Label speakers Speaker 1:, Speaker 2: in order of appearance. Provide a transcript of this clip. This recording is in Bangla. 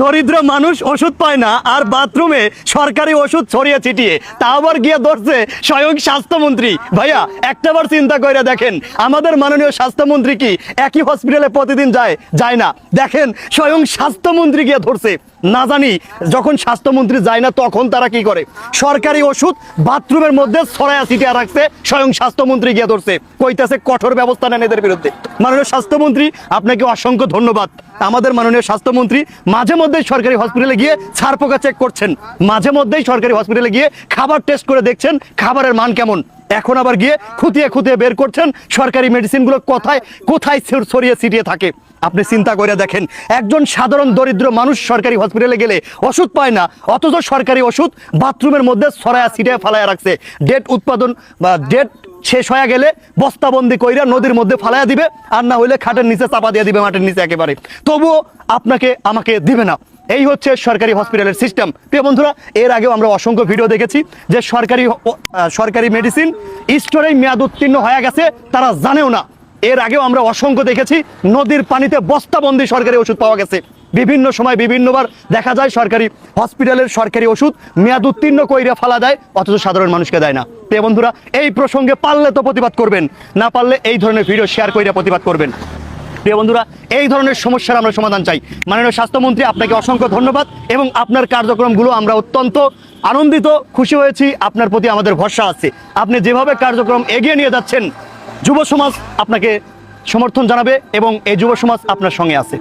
Speaker 1: দরিদ্র মানুষ ওষুধ পায় না আর বাথরুমে সরকারি ওষুধ ছড়িয়ে ছিটিয়ে তা আবার গিয়ে ধরছে স্বয়ং স্বাস্থ্যমন্ত্রী। ভাইয়া একটাবার চিন্তা করে দেখেন, আমাদের মাননীয় স্বাস্থ্যমন্ত্রী কি একই হসপিটালে প্রতিদিন যায় না? দেখেন স্বয়ং স্বাস্থ্যমন্ত্রী গিয়ে ধরছে। না জানি যখন স্বাস্থ্যমন্ত্রী যায় না তখন তারা কি করে, সরকারি ওষুধ বাথরুমের মধ্যে ছড়ায়া ছিটিয়ে রাখছে, স্বয়ং স্বাস্থ্যমন্ত্রী গিয়ে ধরছে, কইতাছে কঠোর ব্যবস্থা নেন এদের বিরুদ্ধে। মাননীয় স্বাস্থ্যমন্ত্রী আপনাকে অসংখ্য ধন্যবাদ। আমাদের মাননীয় স্বাস্থ্যমন্ত্রী মাঝে মধ্যেই সরকারি হসপিটালে গিয়ে ছাড় পোকা চেক করছেন, মাঝে মধ্যেই সরকারি হসপিটালে গিয়ে খাবার টেস্ট করে দেখছেন খাবারের মান কেমন। এখন আবার গিয়ে খুঁটিয়ে খুঁটিয়ে বের করছেন সরকারি মেডিসিনগুলো কোথায় কোথায় ছড়িয়ে ছিটিয়ে থাকে। আপনি চিন্তা করে দেখেন, একজন সাধারণ দরিদ্র মানুষ সরকারি হসপিটালে গেলে ওষুধ পায় না, অথচ সরকারি ওষুধ বাথরুমের মধ্যে ছড়ায়া ছিটিয়ে ফালায়া রাখছে। ডেট উৎপাদন বা ডেট শেষ হয়ে গেলে বস্তাবন্দি কইরা নদীর মধ্যে ফালায়া দিবে, আর না হইলে খাটের নিচে চাপা দিয়ে দিবে, মাটির নিচে একেবারে। তবুও আপনাকে আমাকে দিবে না। এই হচ্ছে সরকারি হসপিটালের সিস্টেম। প্রিয় বন্ধুরা, এর আগেও আমরা অসংখ্য ভিডিও দেখেছি যে সরকারি মেডিসিন স্টোরেই মেয়াদ উত্তীর্ণ হয়ে গেছে, তারা জানেও না। এর আগেও আমরা অসংখ্য দেখেছি নদীর পানিতে বস্তাবন্দি সরকারি ওষুধ পাওয়া গেছে। বিভিন্ন সময় বিভিন্নবার দেখা যায় সরকারি হসপিটালের সরকারি ওষুধ মেয়াদ উত্তীর্ণ কইরা ফালা দেয়, অথচ সাধারণ মানুষকে দেয় না। প্রিয় বন্ধুরা, এই প্রসঙ্গে পারলে তো প্রতিবাদ করবেন, না পারলে এই ধরনের ভিডিও শেয়ার কইরা প্রতিবাদ করবেন। প্রিয় বন্ধুরা, এই ধরনের সমস্যার আমরা সমাধান চাই। মাননীয় স্বাস্থ্যমন্ত্রী আপনাকে অসংখ্য ধন্যবাদ এবং আপনার কার্যক্রমগুলো আমরা অত্যন্ত আনন্দিত, খুশি হয়েছি। আপনার প্রতি আমাদের ভরসা আছে। আপনি যেভাবে কার্যক্রম এগিয়ে নিয়ে যাচ্ছেন, যুব সমাজ আপনাকে সমর্থন জানাবে এবং এই যুব সমাজ আপনার সঙ্গে আছে।